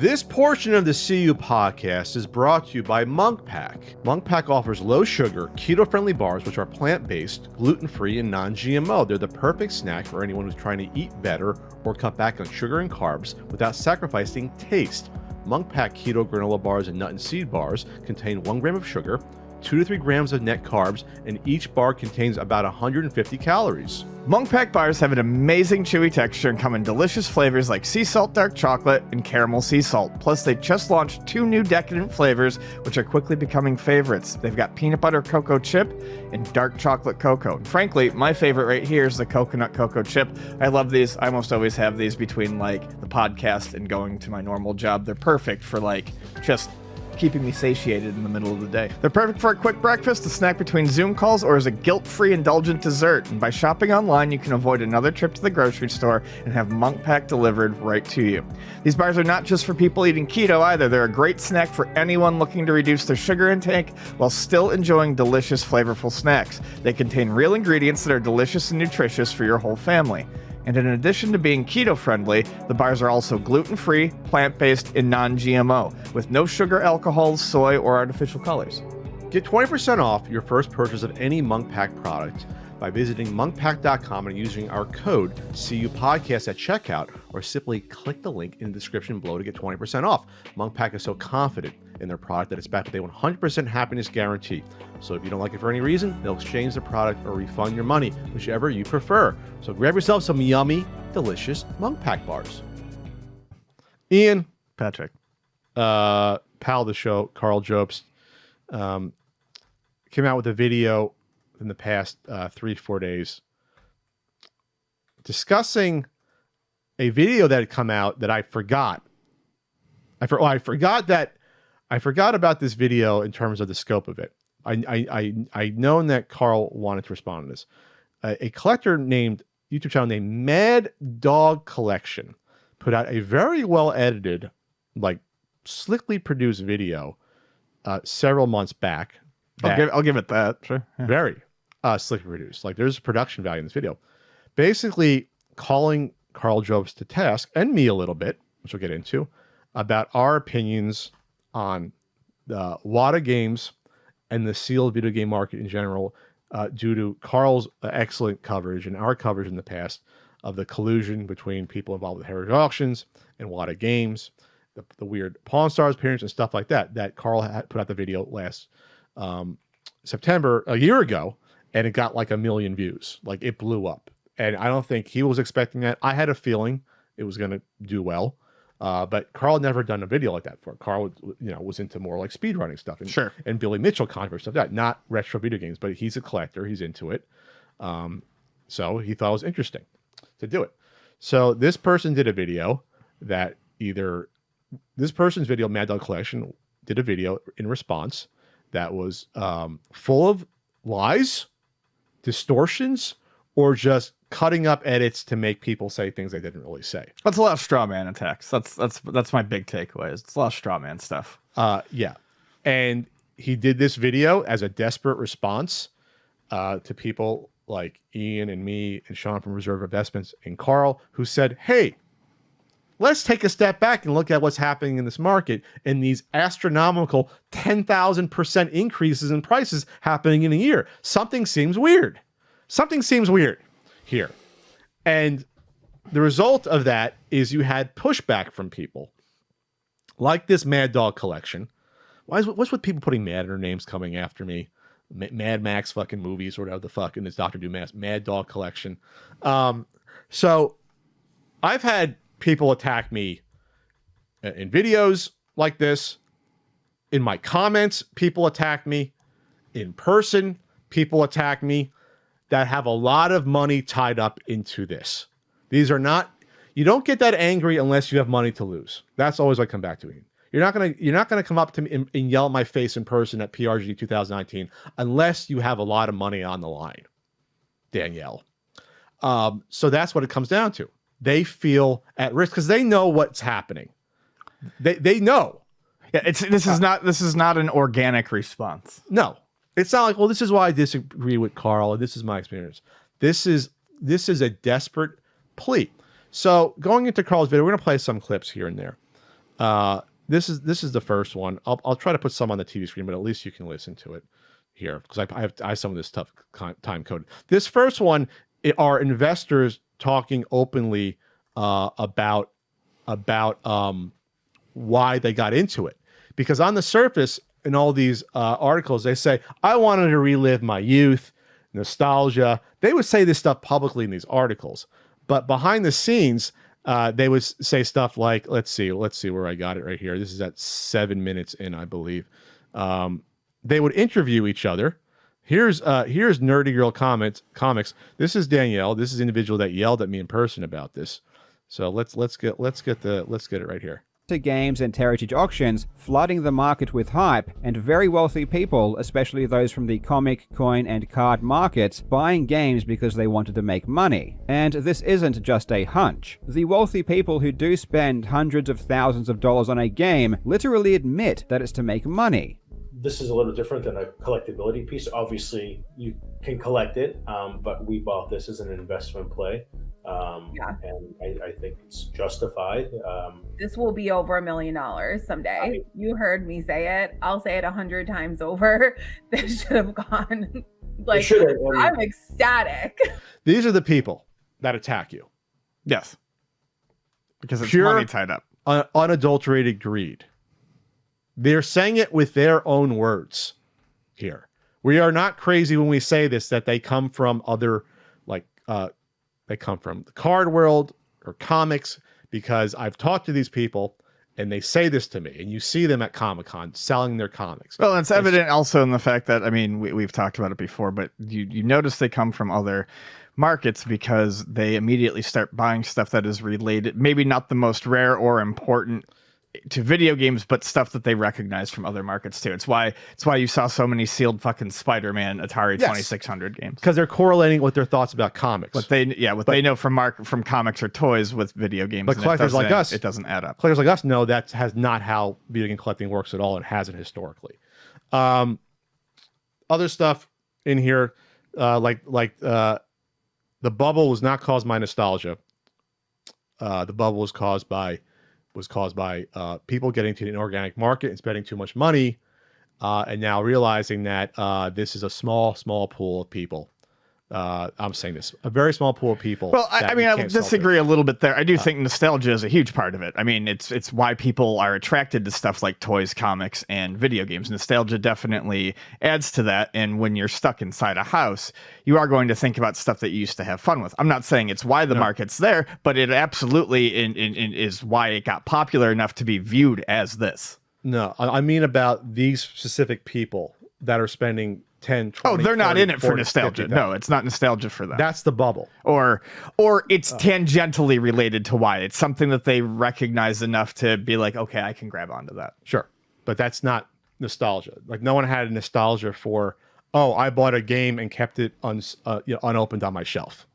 This portion of the CU podcast is brought to you by Monk Pack. Monk Pack offers low-sugar, keto-friendly bars which are plant-based, gluten-free, and non-GMO. They're the perfect snack for anyone who's trying to eat better or cut back on sugar and carbs without sacrificing taste. Monk Pack Keto Granola Bars and Nut and Seed Bars contain 1 gram of sugar, 2 to 3 grams of net carbs, and each bar contains about 150 calories. Monk Pack bars have an amazing chewy texture and come in delicious flavors like sea salt dark chocolate and caramel sea salt. Plus, they just launched 2 new decadent flavors, which are quickly becoming favorites. They've got peanut butter cocoa chip and dark chocolate cocoa. And frankly, my favorite right here is the coconut cocoa chip. I love these. I almost always have these between like the podcast and going to my normal job. They're perfect for like just keeping me satiated in the middle of the day. They're perfect for a quick breakfast, a snack between Zoom calls, or as a guilt-free indulgent dessert. And by shopping online, you can avoid another trip to the grocery store and have Monk Pack delivered right to you. These bars are not just for people eating keto either. They're a great snack for anyone looking to reduce their sugar intake while still enjoying delicious, flavorful snacks. They contain real ingredients that are delicious and nutritious for your whole family. And in addition to being keto-friendly, the bars are also gluten-free, plant-based, and non-GMO, with no sugar, alcohols, soy, or artificial colors. Get 20% off your first purchase of any Monk Pack product by visiting monkpack.com and using our code CUPodcast at checkout, or simply click the link in the description below to get 20% off. Monk Pack is so confident in their product that it's backed with a 100% happiness guarantee. So if you don't like it for any reason, they'll exchange the product or refund your money, whichever you prefer. So grab yourself some yummy, delicious Monk Pack bars. Ian. Patrick. Pal of the show, Carl Jobst, came out with a video in the past 3-4 days discussing a video that had come out that I forgot. I forgot about this video in terms of the scope of it. I known that Carl wanted to respond to this. A collector YouTube channel named Mad Dog Collection put out a very well edited, like slickly produced video several months back. I'll give it that. Sure. Yeah. Very slickly produced. Like there's production value in this video. Basically calling Carl Jobst to task, and me a little bit, which we'll get into, about our opinions on the WADA games and the sealed video game market in general, due to Carl's excellent coverage and our coverage in the past of the collusion between people involved with Heritage Auctions and WADA games, the weird Pawn Stars appearance and stuff like that, that Carl had put out the video last September, a year ago, and it got like 1 million views. Like it blew up. And I don't think he was expecting that. I had a feeling it was going to do well. But Carl had never done a video like that before. Carl, was into more like speedrunning stuff and, sure, and Billy Mitchell controversy stuff, that not retro video games, but he's a collector. He's into it. So he thought it was interesting to do it. So this person did a video that this person's video, Mad Dog Collection, did a video in response that was full of lies, distortions, or just cutting up edits to make people say things they didn't really say. That's a lot of straw man attacks. That's my big takeaway. It's a lot of straw man stuff. Yeah. And he did this video as a desperate response to people like Ian and me and Sean from Reserve Investments and Carl, who said, hey, let's take a step back and look at what's happening in this market and these astronomical 10,000% increases in prices happening in a year. Something seems weird. Something seems weird here. And the result of that is you had pushback from people like this Mad Dog Collection. What's with people putting Mad in their names coming after me? Mad Max fucking movies or whatever the fuck, and it's Dr. Doom Mad Dog Collection. So I've had people attack me in videos like this. In my comments, people attack me. In person, people attack me that have a lot of money tied up into this. These are not, you don't get that angry unless you have money to lose. That's always what I come back to. You're not gonna come up to me and yell at my face in person at PRG 2019 unless you have a lot of money on the line, Danielle. So that's what it comes down to. They feel at risk because they know what's happening. They know. Yeah, this is not an organic response. No. It's not like, well, this is why I disagree with Carl, and this is my experience. This is a desperate plea. So going into Carl's video, we're going to play some clips here and there. This is the first one. I'll try to put some on the TV screen, but at least you can listen to it here because I have some of this stuff time coded. This first one are investors talking openly about why they got into it, because on the surface in all these articles they say I wanted to relive my youth, nostalgia. They would say this stuff publicly in these articles, but behind the scenes they would say stuff like, let's see where I got it right here. This is at 7 minutes in, I believe. They would interview each other. Here's Nerdy Girl Comics. This is Danielle. This is the individual that yelled at me in person about this. So let's get it right here. To games and heritage auctions, flooding the market with hype, and very wealthy people, especially those from the comic, coin, and card markets, buying games because they wanted to make money. And this isn't just a hunch. The wealthy people who do spend hundreds of thousands of dollars on a game literally admit that it's to make money. This is a little different than a collectability piece. Obviously, you can collect it, but we bought this as an investment play. And I think it's justified. This will be over $1 million someday. You heard me say it. I'll say it 100 times over. This should have gone. Like, I'm ecstatic. These are the people that attack you. Yes. Because it's pure, money tied up. Unadulterated greed. They're saying it with their own words here. We are not crazy when we say this, that they come from other, like, they come from the card world or comics, because I've talked to these people and they say this to me, and you see them at Comic-Con selling their comics. Well, it's evident also in the fact that, I mean, we've talked about it before, but you notice they come from other markets because they immediately start buying stuff that is related, maybe not the most rare or important to video games, but stuff that they recognize from other markets too. It's why you saw so many sealed fucking Spider-Man Atari 2600 games, because they're correlating with their thoughts about comics. What they know from comics or toys with video games. But collectors like us, it doesn't add up. Collectors like us know that has not how video game collecting works at all, and hasn't historically. Other stuff in here, like the bubble was not caused by nostalgia. The bubble was caused by people getting to the inorganic market and spending too much money, and now realizing that this is a small pool of people. I'm saying this, a very small pool of people. Well, I mean, I disagree a little bit there. I do think nostalgia is a huge part of it. I mean, it's why people are attracted to stuff like toys, comics, and video games. Nostalgia definitely adds to that. And when you're stuck inside a house, you are going to think about stuff that you used to have fun with. I'm not saying it's why the market's there, but it absolutely is why it got popular enough to be viewed as this. No, I mean about these specific people that are spending 10, 20, they're not 30, in it 40, for nostalgia. 50, no, it's not nostalgia for them. That's the bubble. Or it's tangentially related to why. It's something that they recognize enough to be like, okay, I can grab onto that. Sure. But that's not nostalgia. Like, no one had nostalgia for, oh, I bought a game and kept it unopened on my shelf.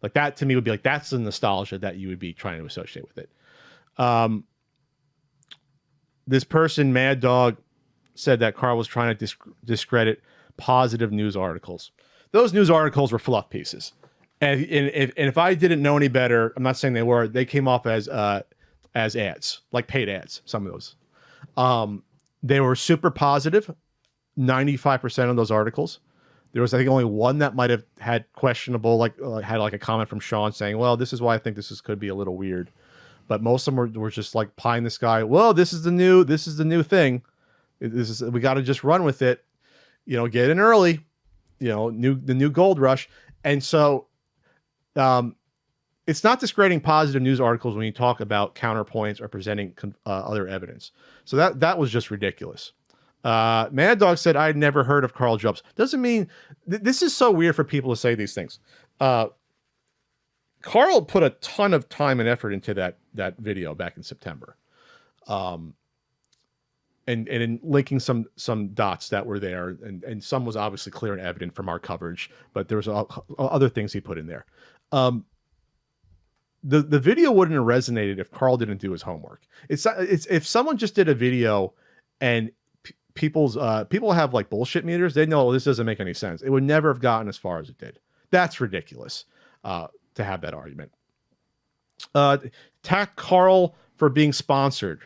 Like, that to me would be like, that's the nostalgia that you would be trying to associate with it. This person, Mad Dog, said that Carl was trying to discredit positive news articles. Those news articles were fluff pieces, and if I didn't know any better, I'm not saying they were. They came off as ads, like paid ads. Some of those, they were super positive. 95% of those articles. There was, I think, only one that might have had questionable, like had like a comment from Sean saying, "Well, this is why I think could be a little weird," but most of them were just like pie in the sky. Well, this is the new thing. We got to just run with it. Get in early, the new gold rush. And so it's not discrediting positive news articles when you talk about counterpoints or presenting other evidence. So that was just ridiculous. Mad Dog said, I'd never heard of Carl Jobs. Doesn't mean this is so weird for people to say these things. Carl put a ton of time and effort into that video back in September. And in linking some dots that were there, and some was obviously clear and evident from our coverage, but there was other things he put in there. The video wouldn't have resonated if Carl didn't do his homework. It's if someone just did a video and people have like bullshit meters, they know this doesn't make any sense. It would never have gotten as far as it did. That's ridiculous to have that argument. Attack Carl for being sponsored.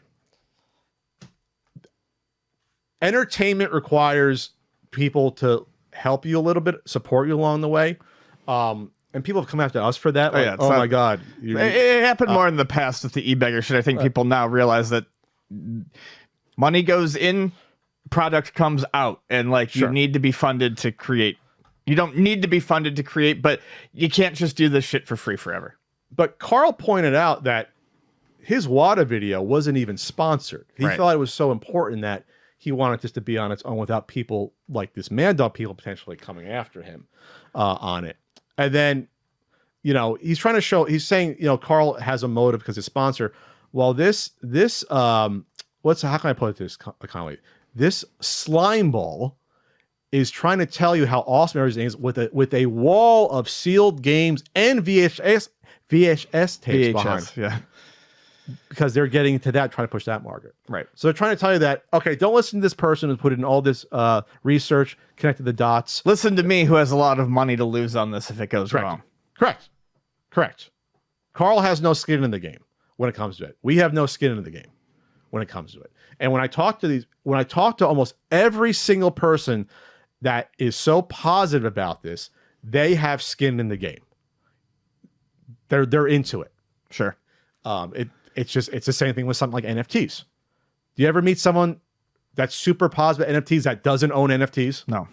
entertainment requires people to help you a little bit, support you along the way. And people have come after us for that. Like, oh my God. It happened more in the past with the e-beggar shit. I think people now realize that money goes in, product comes out, and like you need to be funded to create. You don't need to be funded to create, but you can't just do this shit for free forever. But Carl pointed out that his WADA video wasn't even sponsored. He thought it was so important that he wanted this to be on its own without people like this Mad Dog people potentially coming after him on it. And then, you know, he's trying to show, he's saying, you know, Carl has a motive because his sponsor. Well, how can I put this, Connolly? This slime ball is trying to tell you how awesome everything is with a wall of sealed games and VHS tapes behind. Yeah. Because they're getting to that, trying to push that market. Right. So they're trying to tell you that, okay, don't listen to this person who's put in all this research, connected the dots. Listen to me, who has a lot of money to lose on this if it goes wrong. Correct. Carl has no skin in the game when it comes to it. We have no skin in the game when it comes to it. And when I talk to almost every single person that is so positive about this, they have skin in the game. They're into it. Sure. It's the same thing with something like NFTs. Do you ever meet someone that's super positive about NFTs that doesn't own NFTs? No,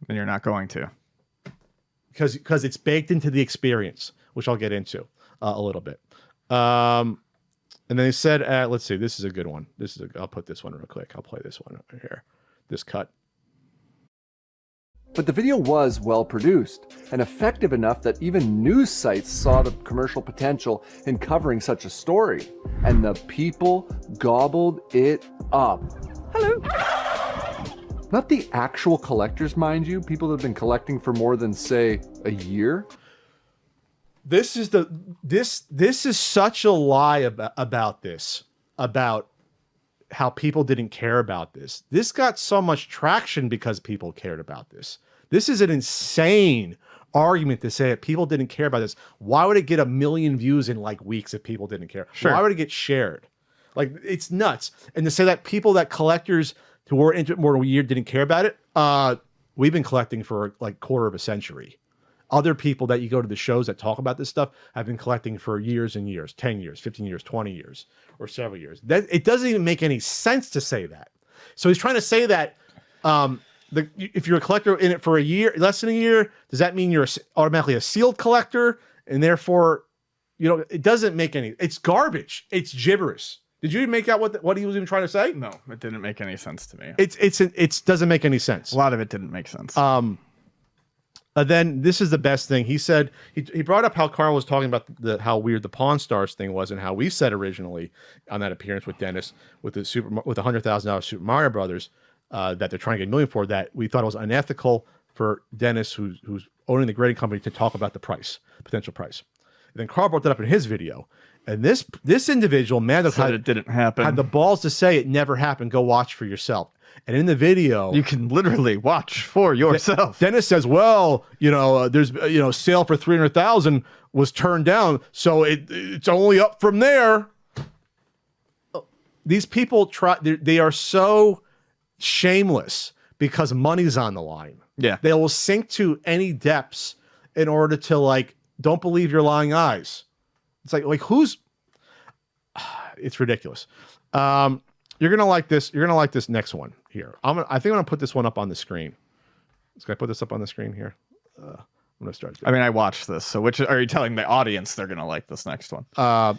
and you're not going to. Because it's baked into the experience, which I'll get into a little bit. And then he said, let's see, this is a good one. I'll put this one real quick. I'll play this one over here. This cut. But the video was well produced and effective enough that even news sites saw the commercial potential in covering such a story. And the people gobbled it up. Hello. Not the actual collectors, mind you, people that have been collecting for more than, say, a year. This is such a lie about this, about how people didn't care about this. This got so much traction because people cared about this. This is an insane argument to say that people didn't care about this. Why would it get 1 million views in like weeks if people didn't care? Sure. Why would it get shared? Like, it's nuts. And to say that collectors who were into it more than a year didn't care about it, we've been collecting for like quarter of a century. Other people that you go to the shows that talk about this stuff have been collecting for years and years, 10 years, 15 years, 20 years, or several years. It doesn't even make any sense to say that. So he's trying to say that if you're a collector in it for a year, less than a year, does that mean you're automatically a sealed collector? And therefore, you know, it doesn't make any, it's garbage. It's gibberish. Did you make out what he was even trying to say? No, it didn't make any sense to me. It doesn't make any sense. A lot of it didn't make sense. Then this is the best thing. He said he brought up how Carl was talking about how weird the Pawn Stars thing was, and how we said originally on that appearance with Dennis with the $100,000 Super Mario Brothers that they're trying to get $1 million for, that we thought it was unethical for Dennis, who's owning the grading company, to talk about the potential price. And then Carl brought that up in his video, and this individual, man, said it didn't happen, had the balls to say it never happened. Go watch for yourself. And in the video, you can literally watch for yourself. Dennis says, "Well, you know, there's sale for 300,000 was turned down, so it's only up from there." These people they are so shameless because money's on the line. Yeah, they will sink to any depths in order to, like, don't believe your lying eyes. It's like who's? It's ridiculous. You're gonna like this. You're gonna like this next one here. I think I'm gonna put this one up on the screen. Can I put this up on the screen here? I'm gonna start. I mean, I watched this. So, which are you telling the audience they're gonna like this next one? I'll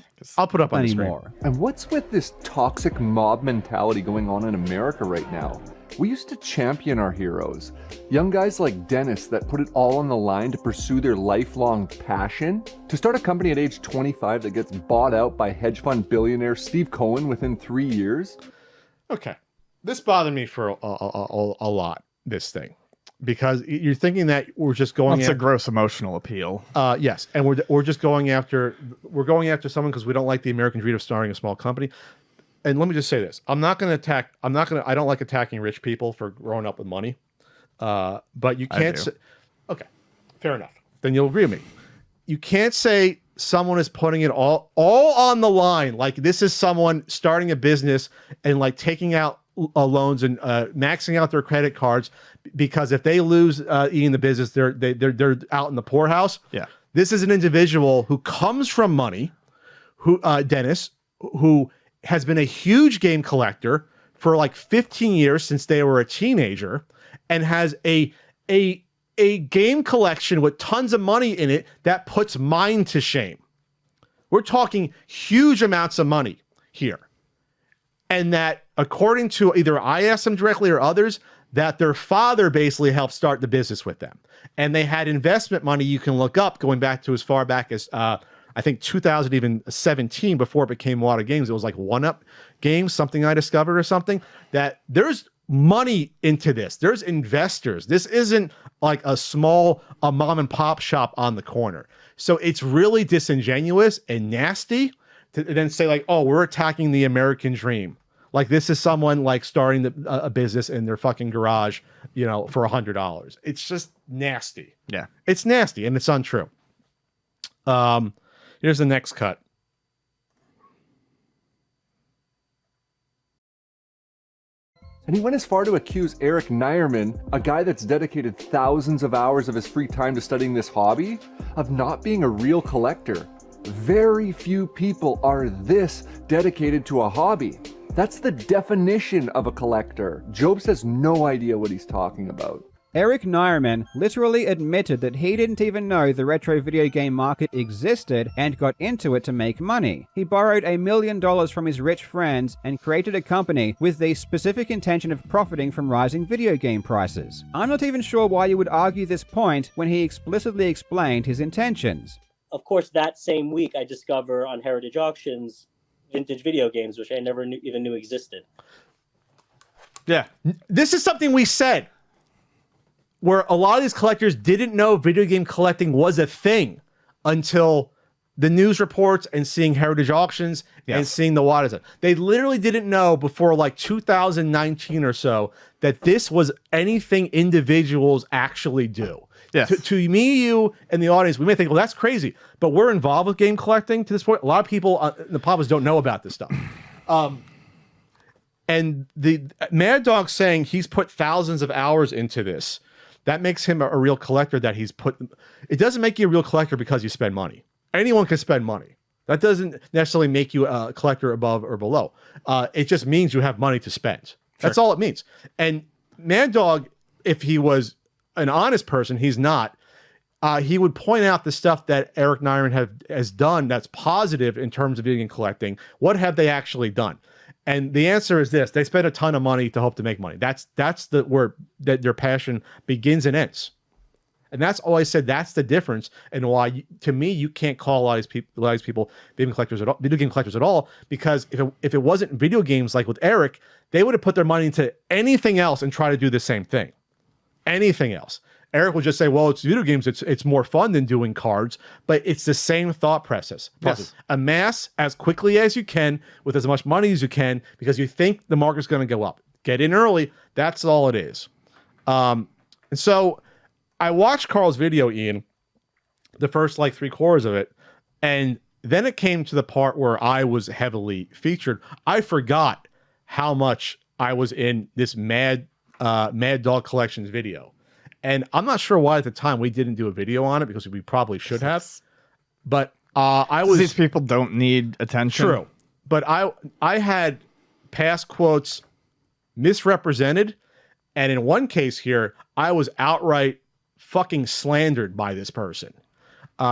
put up on the screen. And what's with this toxic mob mentality going on in America right now? We used to champion our heroes. Young guys like Dennis that put it all on the line to pursue their lifelong passion. To start a company at age 25 that gets bought out by hedge fund billionaire Steve Cohen within 3 years. Okay. This bothered me for a lot, this thing. Because you're thinking that we're just going That's a gross emotional appeal. Yes. And we're just going after someone because we don't like the American dream of starting a small company. And let me just say this. I don't like attacking rich people for growing up with money. But you can't say, okay, fair enough. Then you'll agree with me. You can't say someone is putting it all on the line. Like, this is someone starting a business and like taking out loans and maxing out their credit cards because if they lose eating the business, they're out in the poorhouse. Yeah. This is an individual who comes from money, who Dennis, who has been a huge game collector for like 15 years since they were a teenager, and has a game collection with tons of money in it that puts mine to shame. We're talking huge amounts of money here. And that, according to either I asked them directly or others, that their father basically helped start the business with them. And they had investment money you can look up going back to as far back as, I think 2017, before it became a lot of games. It was like One-Up Games, something I discovered or something, that there's money into this. There's investors. This isn't like a mom and pop shop on the corner. So it's really disingenuous and nasty to then say like, oh, we're attacking the American dream. Like this is someone like starting a business in their fucking garage, for $100. It's just nasty. Yeah. It's nasty and it's untrue. Here's the next cut. And he went as far to accuse Eric Nierman, a guy that's dedicated thousands of hours of his free time to studying this hobby, of not being a real collector. Very few people are this dedicated to a hobby. That's the definition of a collector. Jobs has no idea what he's talking about. Eric Nierman literally admitted that he didn't even know the retro video game market existed and got into it to make money. He borrowed $1 million from his rich friends and created a company with the specific intention of profiting from rising video game prices. I'm not even sure why you would argue this point when he explicitly explained his intentions. Of course, that same week I discover on Heritage Auctions vintage video games, which I never even knew existed. Yeah. This is something we said, where a lot of these collectors didn't know video game collecting was a thing until the news reports and seeing Heritage Auctions and seeing the waters. They literally didn't know before like 2019 or so that this was anything individuals actually do. Yes. To me, you, and the audience, we may think, well, that's crazy, but we're involved with game collecting to this point. A lot of people in the public don't know about this stuff. And the Mad Dog saying he's put thousands of hours into this, that makes him a real collector. That he's put. It doesn't make you a real collector because you spend money. Anyone can spend money. That doesn't necessarily make you a collector above or below. It just means you have money to spend. That's all it means. And Mad Dog, if he was an honest person, he's not. He would point out the stuff that Eric Nierman has done that's positive in terms of video game collecting. What have they actually done? And the answer is this: they spend a ton of money to hope to make money. That's the where that their passion begins and ends. And that's all I said. That's the difference, and why, to me, you can't call a lot of these people video game collectors at all. Because if it wasn't video games, like with Eric, they would have put their money into anything else and try to do the same thing. Anything else. Eric would just say, well, it's video games. It's more fun than doing cards, but it's the same thought process. Yes. Amass as quickly as you can with as much money as you can because you think the market's going to go up. Get in early. That's all it is. And so I watched Carl's video, Ian, the first like 3/4 of it, and then it came to the part where I was heavily featured. I forgot how much I was in this Mad Dog Collections video. And I'm not sure why at the time we didn't do a video on it, because we probably should have. But these people don't need attention. True. But I had past quotes misrepresented, and in one case here, I was outright fucking slandered by this person.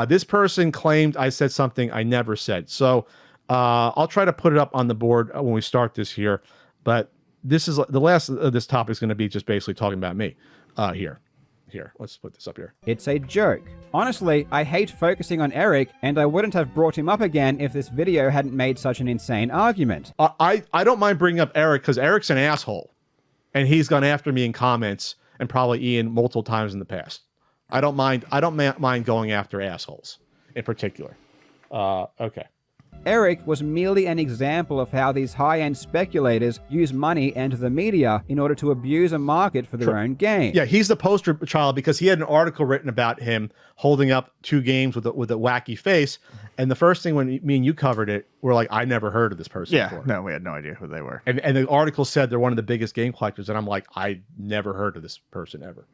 This person claimed I said something I never said. So I'll try to put it up on the board when we start this here. But this is the last of this topic is going to be just basically talking about me here. Here, let's put this up here. It's a joke. Honestly, I hate focusing on Eric, and I wouldn't have brought him up again if this video hadn't made such an insane argument. I don't mind bringing up Eric because Eric's an asshole, and he's gone after me in comments and probably Ian multiple times in the past. I don't mind going after assholes in particular. Okay. Eric was merely an example of how these high-end speculators use money and the media in order to abuse a market for their own gain. Yeah, he's the poster child because he had an article written about him holding up 2 games with a wacky face. And the first thing when me and you covered it, we're like, I never heard of this person before. No, we had no idea who they were. And the article said they're one of the biggest game collectors. And I'm like, I never heard of this person ever.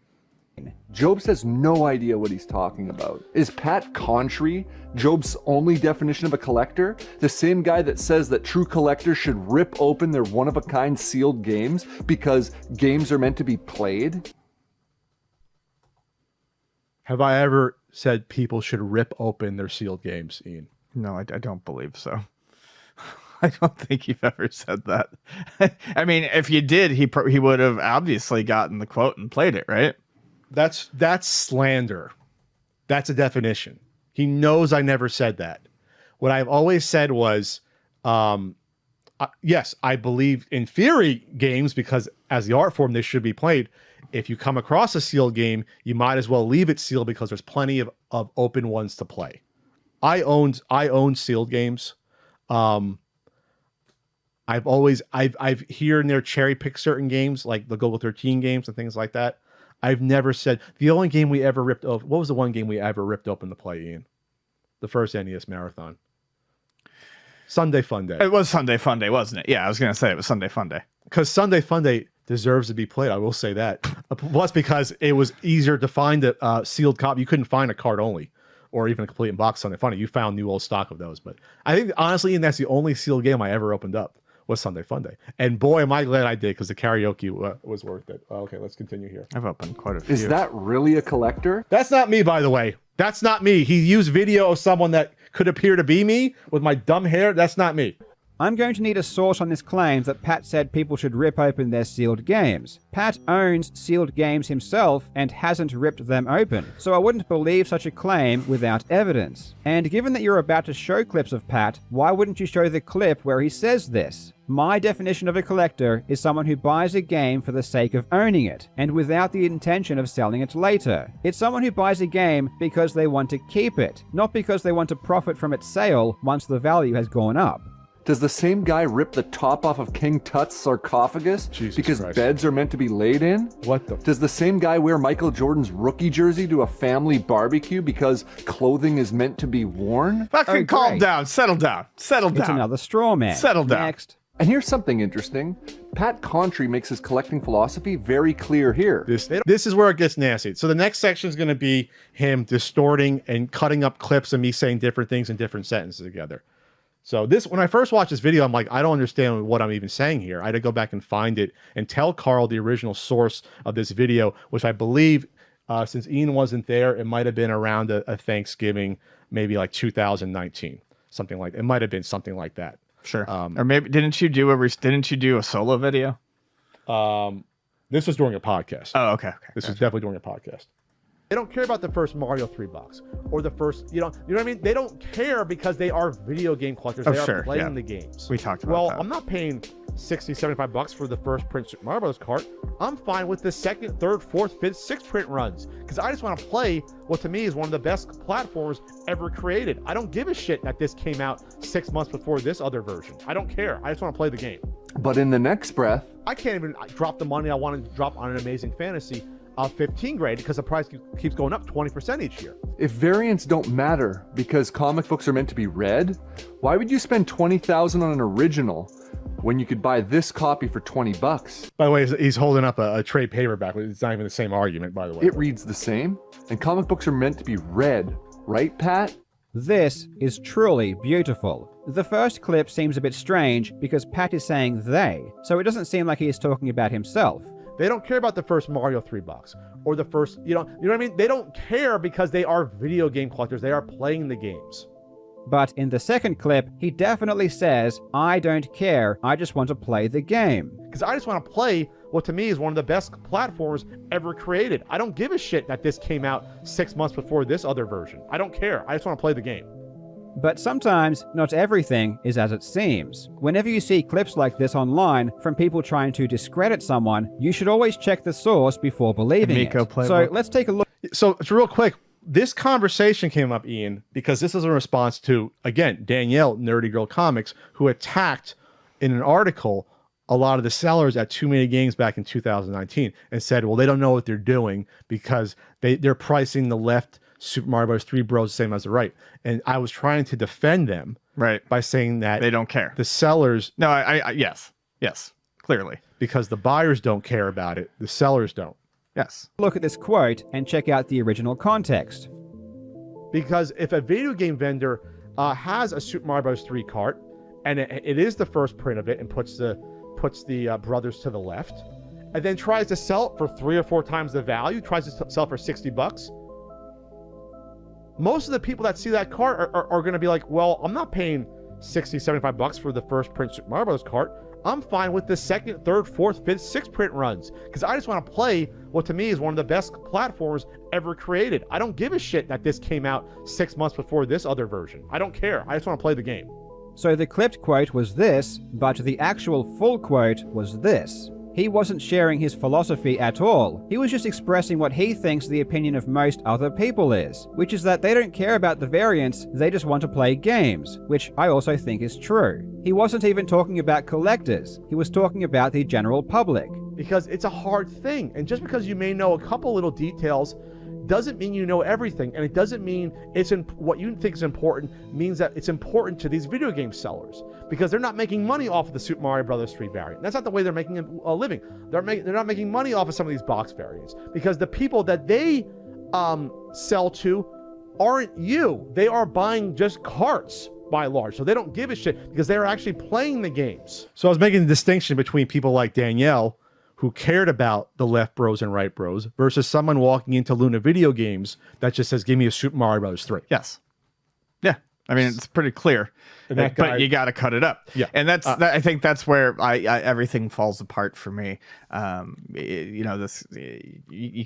Jobs has no idea what he's talking about. Is Pat Contry Job's only definition of a collector? The same guy that says that true collectors should rip open their one-of-a-kind sealed games because games are meant to be played? Have I ever said people should rip open their sealed games, Ian? No, I don't believe so. I don't think you've ever said that. I mean, if you did, he would have obviously gotten the quote and played it, right? That's slander. That's a definition. He knows I never said that. What I've always said was, yes, I believe in theory games because as the art form, they should be played. If you come across a sealed game, you might as well leave it sealed because there's plenty of open ones to play. I own sealed games. I've here and there cherry picked certain games like the Google 13 games and things like that. I've never said the only game we ever ripped open. What was the one game we ever ripped open to play, Ian? The first NES Marathon. Sunday Fun Day. It was Sunday Fun Day, wasn't it? Yeah, I was going to say it was Sunday Fun Day. Because Sunday Fun Day deserves to be played. I will say that. Plus, because it was easier to find a sealed copy. You couldn't find a card only or even a complete in box Sunday Fun Day. You found new old stock of those. But I think, honestly, Ian, that's the only sealed game I ever opened up. Was Sunday Fun Day. And boy, am I glad I did because the karaoke was worth it. Okay, let's continue here. I've opened quite a few. Is that really a collector? That's not me, by the way. That's not me. He used video of someone that could appear to be me with my dumb hair. That's not me. I'm going to need a source on this claim that Pat said people should rip open their sealed games. Pat owns sealed games himself and hasn't ripped them open, so I wouldn't believe such a claim without evidence. And given that you're about to show clips of Pat, why wouldn't you show the clip where he says this? My definition of a collector is someone who buys a game for the sake of owning it, and without the intention of selling it later. It's someone who buys a game because they want to keep it, not because they want to profit from its sale once the value has gone up. Does the same guy rip the top off of King Tut's sarcophagus because Christ. beds are meant to be laid in? What the? Does the same guy wear Michael Jordan's rookie jersey to a family barbecue because clothing is meant to be worn? Fucking calm down. Settle down. Settle down. It's another straw man. Settle down. Next. And here's something interesting. Pat Contry makes his collecting philosophy very clear here. This is where it gets nasty. So the next section is going to be him distorting and cutting up clips of me saying different things in different sentences together. So when I first watched this video, I'm like, I don't understand what I'm even saying here. I had to go back and find it and tell Carl the original source of this video, which I believe, since Ian wasn't there, it might have been around a Thanksgiving, maybe like 2019, something like it might have been something like that. Sure. Or maybe didn't you do a solo video? This was during a podcast. Oh, okay. This was definitely during a podcast. They don't care about the first Mario 3 box or the first, you know what I mean? They don't care because they are video game collectors. They are playing the games. We talked about that. I'm not paying 60, 75 bucks for the first print Super Mario Bros. Cart. I'm fine with the second, third, fourth, fifth, sixth print runs because I just want to play what to me is one of the best platformers ever created. I don't give a shit that this came out 6 months before this other version. I don't care. I just want to play the game. But in the next breath, I can't even drop the money I want to drop on an Amazing Fantasy 15 grade because the price keeps going up 20% each year. if variants don't matter because comic books are meant to be read, why would you spend $20,000 on an original when you could buy this copy for $20? By the way, he's holding up a trade paperback. It's not even the same argument, by the way. It reads the same, and comic books are meant to be read, right, Pat? This is truly beautiful. The first clip seems a bit strange because Pat is saying they, so it doesn't seem like he is talking about himself. They don't care about the first Mario 3 box or the first, you know what I mean? They don't care because they are video game collectors. They are playing the games. But in the second clip, he definitely says, I don't care, I just want to play the game. Because I just want to play what to me is one of the best platforms ever created. I don't give a shit that this came out 6 months before this other version. I don't care. I just want to play the game. But sometimes, not everything is as it seems. Whenever you see clips like this online from people trying to discredit someone, you should always check the source before believing it. So let's take a look. So it's real quick. this conversation came up, Ian, because this is a response to, again, Danielle, Nerdy Girl Comics, who attacked in an article a lot of the sellers at Too Many Games back in 2019 and said, well, they don't know what they're doing because they're pricing the left Super Mario Bros. 3 Bros the same as the right. And I was trying to defend them by saying that they don't care. The sellers... No, yes, clearly. Because the buyers don't care about it. The sellers don't. Yes. Look at this quote and check out the original context. Because if a video game vendor has a Super Mario Bros. 3 cart, and it is the first print of it, and puts the brothers to the left, and then tries to sell it for 3 or 4 times the value, tries to sell for $60, most of the people that see that cart are going to be like, well, I'm not paying $60, $75 for the first print Super Mario Bros. Cart. I'm fine with the second, third, fourth, fifth, sixth print runs because I just want to play what to me is one of the best platforms ever created. I don't give a shit that this came out 6 months before this other version. I don't care. I just want to play the game. So the clipped quote was this, but the actual full quote was this. He wasn't sharing his philosophy at all. He was just expressing what he thinks the opinion of most other people is, which is that they don't care about the variants, they just want to play games, which I also think is true. He wasn't even talking about collectors. He was talking about the general public. Because it's a hard thing, and just because you may know a couple little details doesn't mean you know everything, and it doesn't mean what you think is important means that it's important to these video game sellers because they're not making money off of the Super Mario Bros. 3 variant. That's not the way they're making a living. They're not making money off of some of these box variants because the people that they sell to aren't you. They are buying just carts by and large, so they don't give a shit because they're actually playing the games. So I was making the distinction between people like Danielle, who cared about the left bros and right bros, versus someone walking into Luna Video Games that just says, give me a Super Mario Bros. 3. Yes. Yeah. I mean, it's pretty clear, but you got to cut it up. Yeah. And I think that's where everything falls apart for me. You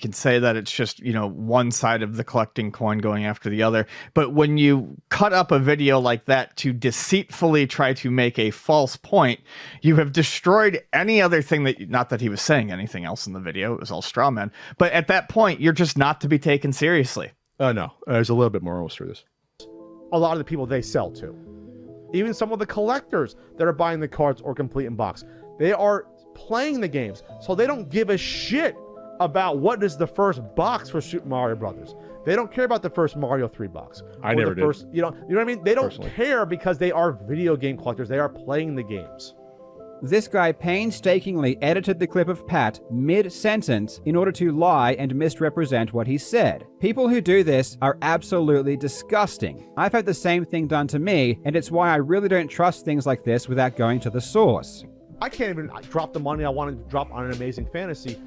can say that it's just, one side of the collecting coin going after the other. But when you cut up a video like that to deceitfully try to make a false point, you have destroyed any other thing not that he was saying anything else in the video. It was all straw man. But at that point, you're just not to be taken seriously. Oh, no. There's a little bit more almost through this. A lot of the people they sell to, even some of the collectors that are buying the cards or complete in box, they are playing the games, so they don't give a shit about what is the first box for Super Mario Brothers. They don't care about the first Mario 3 box. I never did. You know what I mean? They don't care because they are video game collectors. They are playing the games. This guy painstakingly edited the clip of Pat mid-sentence in order to lie and misrepresent what he said. People who do this are absolutely disgusting. I've had the same thing done to me, and it's why I really don't trust things like this without going to the source. I can't even drop the money I want to drop on an Amazing Fantasy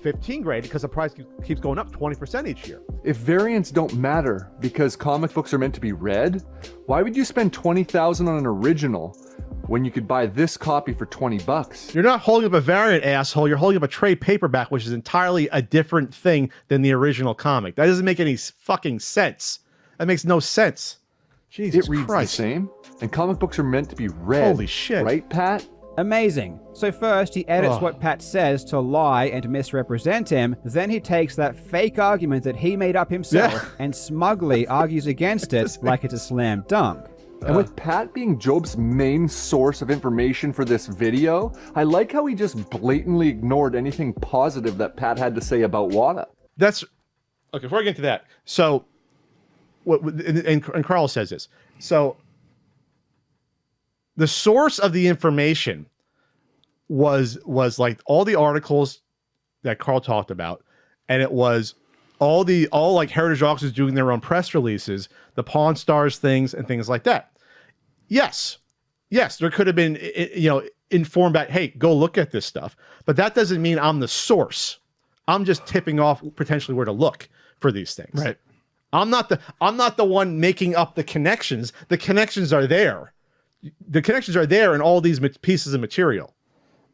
15 grade because the price keeps going up 20% each year. If variants don't matter because comic books are meant to be read, why would you spend $20,000 on an original when you could buy this copy for $20? You're not holding up a variant, asshole. You're holding up a trade paperback, which is entirely a different thing than the original comic. That doesn't make any fucking sense. That makes no sense. Jesus It reads Christ. the same, and comic books are meant to be read. Holy shit. Right, Pat? Amazing. So first he edits what Pat says to lie and misrepresent him, then he takes that fake argument that he made up himself and smugly argues against it like it's a slam dunk. And with Pat being Job's main source of information for this video, I like how he just blatantly ignored anything positive that Pat had to say about Wada. That's okay. Before I get into that, so and Carl says this. So the source of the information was like all the articles that Carl talked about, and it was all like Heritage Auctions doing their own press releases, the Pawn Stars things and things like that. Yes, there could have been, informed that, hey, go look at this stuff. But that doesn't mean I'm the source. I'm just tipping off potentially where to look for these things. Right. I'm not the one making up the connections. The connections are there. The connections are there in all these pieces of material.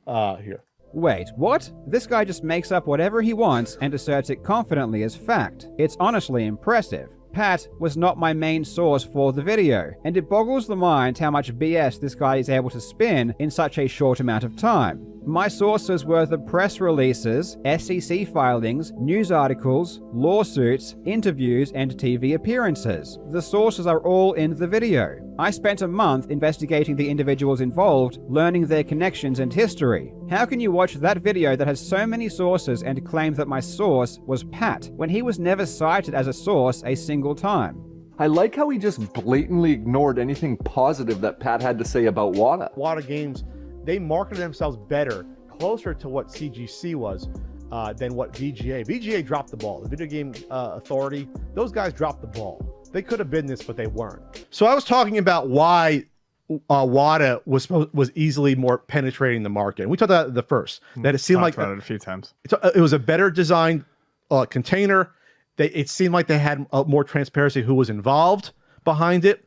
Here. Wait, what? This guy just makes up whatever he wants and asserts it confidently as fact. It's honestly impressive. Pat was not my main source for the video, and it boggles the mind how much BS this guy is able to spin in such a short amount of time. My sources were the press releases, SEC filings, news articles, lawsuits, interviews, and TV appearances. The sources are all in the video. I spent a month investigating the individuals involved, learning their connections and history. How can you watch that video that has so many sources and claim that my source was Pat, when he was never cited as a source a single time? I like how he just blatantly ignored anything positive that Pat had to say about WADA. WADA Games, they marketed themselves better, closer to what CGC was than what VGA. VGA dropped the ball. The Video Game Authority, those guys dropped the ball. They could have been this, but they weren't. So I was talking about why WADA was easily more penetrating the market. And we talked about the first, that it seemed like about it a few times. It was a better designed container. It seemed like they had more transparency who was involved behind it,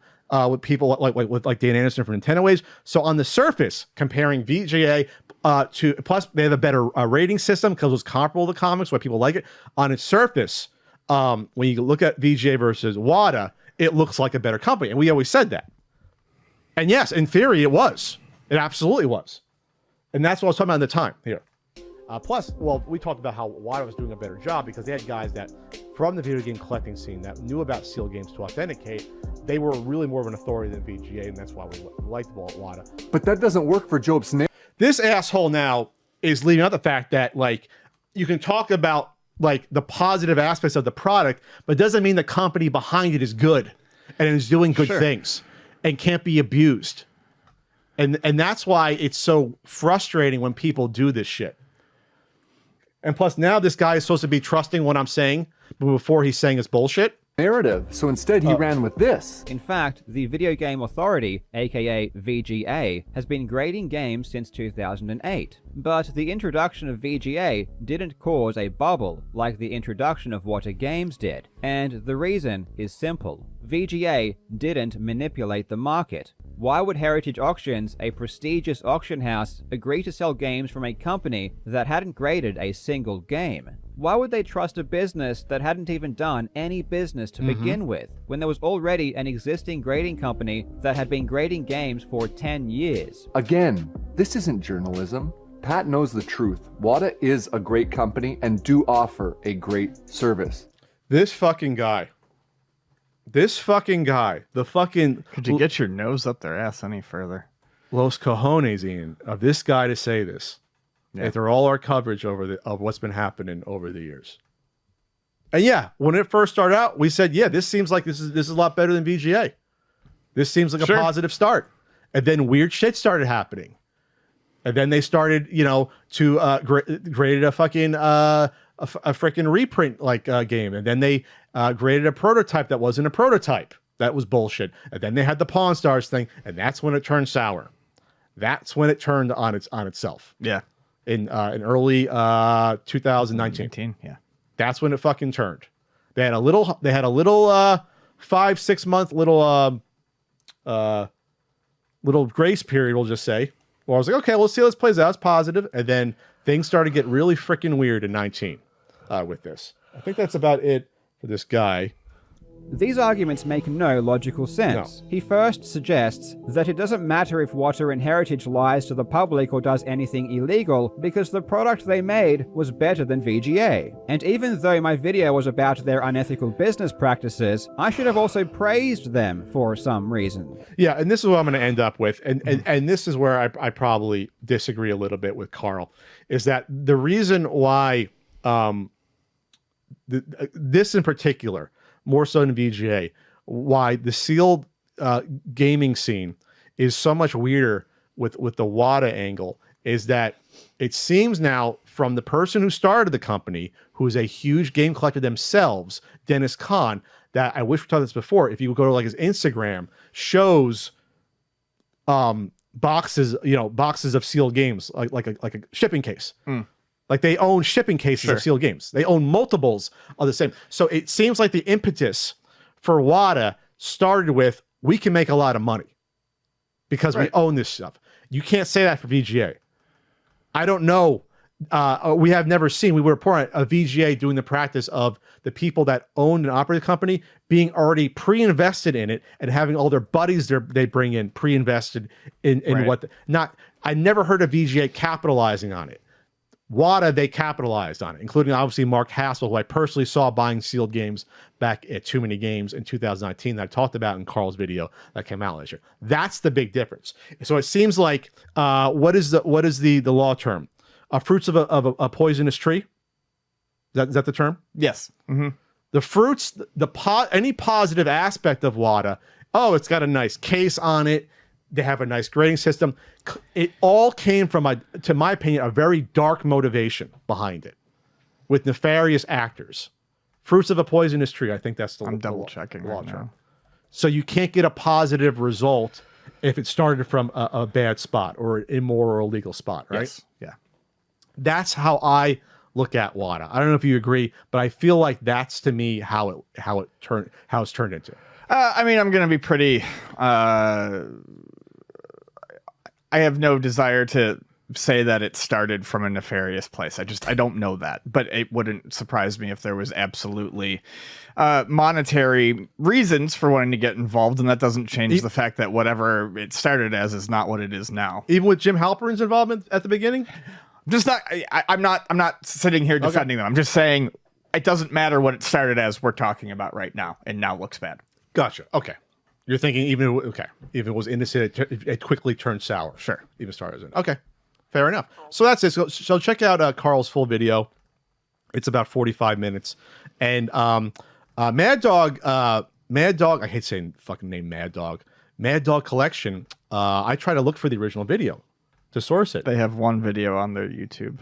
with people like Dan Anderson from Nintendo Waves. So on the surface, comparing VGA to, plus they have a better rating system because it was comparable to comics, why people like it. On its surface, when you look at VGA versus WADA, it looks like a better company, and we always said that. And yes, in theory, it was. It absolutely was, and that's what I was talking about at the time here. Plus, well, we talked about how WADA was doing a better job because they had guys that, from the video game collecting scene, that knew about sealed games to authenticate. They were really more of an authority than VGA, and that's why we liked WADA. But that doesn't work for Job Snake. This asshole now is leaving out the fact that, like, you can talk about, like, the positive aspects of the product, but it doesn't mean the company behind it is good and is doing good things and can't be abused. And that's why it's so frustrating when people do this shit. And plus, now this guy is supposed to be trusting what I'm saying, but before he's saying it's bullshit. Narrative. So instead, he ran with this. In fact, the Video Game Authority, aka VGA, has been grading games since 2008. But the introduction of VGA didn't cause a bubble like the introduction of WADA Games did. And the reason is simple. VGA didn't manipulate the market. Why would Heritage Auctions, a prestigious auction house, agree to sell games from a company that hadn't graded a single game? Why would they trust a business that hadn't even done any business to begin with, when there was already an existing grading company that had been grading games for 10 years? Again, this isn't journalism. Pat knows the truth. WADA is a great company and do offer a great service. This fucking guy. The fucking... Could you get your nose up their ass any further? Los cojones, Ian, of this guy to say this. After all our coverage of what's been happening over the years. And yeah, when it first started out, we said, yeah, this seems like this is a lot better than VGA. This seems like a positive start. And then weird shit started happening. And then they started, to graded a fucking a freaking reprint game. And then they graded a prototype that wasn't a prototype. That was bullshit. And then they had the Pawn Stars thing, and that's when it turned sour. That's when it turned on itself. Yeah. In early 2019. Yeah. That's when it fucking turned. They had a little 5-6 month little grace period, we'll just say. Well, I was like, okay, let's see how this plays out. It's positive. And then things started to get really freaking weird in 19 with this. I think that's about it for this guy. These arguments make no logical sense. No. He first suggests that it doesn't matter if WADA and Heritage lies to the public or does anything illegal because the product they made was better than VGA. And even though my video was about their unethical business practices, I should have also praised them for some reason. Yeah, and this is what I'm going to end up with. And this is where I probably disagree a little bit with Carl, is that the reason why this in particular, more so than VGA, why the sealed gaming scene is so much weirder with the WADA angle is that it seems now from the person who started the company, who is a huge game collector themselves, Dennis Kahn, that I wish we talked this before. If you go to like his Instagram, shows boxes of sealed games, like a shipping case. Like they own shipping cases of sealed games. They own multiples of the same. So it seems like the impetus for WADA started with, we can make a lot of money because we own this stuff. You can't say that for VGA. I don't know. We have never seen, we were reporting a VGA doing the practice of the people that owned and operated the company being already pre-invested in it and having all their buddies they bring in pre-invested in what, I never heard of VGA capitalizing on it. WADA, they capitalized on it, including obviously Mark Hassel, who I personally saw buying sealed games back at Too Many Games in 2019 that I talked about in Carl's video that came out last year. That's the big difference. So it seems like what is the law term? Fruits of a poisonous tree. Is that the term? Yes. Mm-hmm. The fruits, any positive aspect of WADA. Oh, it's got a nice case on it. They have a nice grading system. It all came from, to my opinion, a very dark motivation behind it, with nefarious actors. Fruits of a poisonous tree. I think that's the. I'm double checking right now. So you can't get a positive result if it started from a bad spot or an immoral or illegal spot, right? Yes. Yeah. That's how I look at WADA. I don't know if you agree, but I feel like that's to me how it's turned into. I mean, I'm going to be pretty. I have no desire to say that it started from a nefarious place. I don't know that, but it wouldn't surprise me if there was absolutely monetary reasons for wanting to get involved, and that doesn't change the fact that whatever it started as is not what it is now. Even with Jim Halperin's involvement at the beginning, I'm not sitting here defending them. I'm just saying it doesn't matter what it started as. We're talking about right now, and now looks bad. Gotcha. Okay. You're thinking even if it was innocent, it quickly turned sour. Sure. Even started in. Okay. Fair enough. So that's it. So check out Carl's full video. It's about 45 minutes. And Mad Dog, I hate saying fucking name Mad Dog. Mad Dog Collection. I try to look for the original video to source it. They have one video on their YouTube.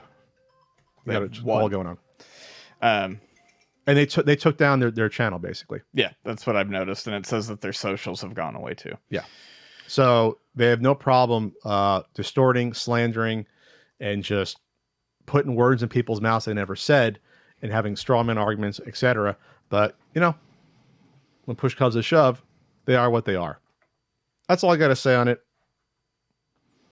They got it all going on. And they took down their channel, basically. Yeah, that's what I've noticed. And it says that their socials have gone away, too. Yeah. So they have no problem distorting, slandering, and just putting words in people's mouths they never said and having strawman arguments, etc. But, when push comes to shove, they are what they are. That's all I got to say on it.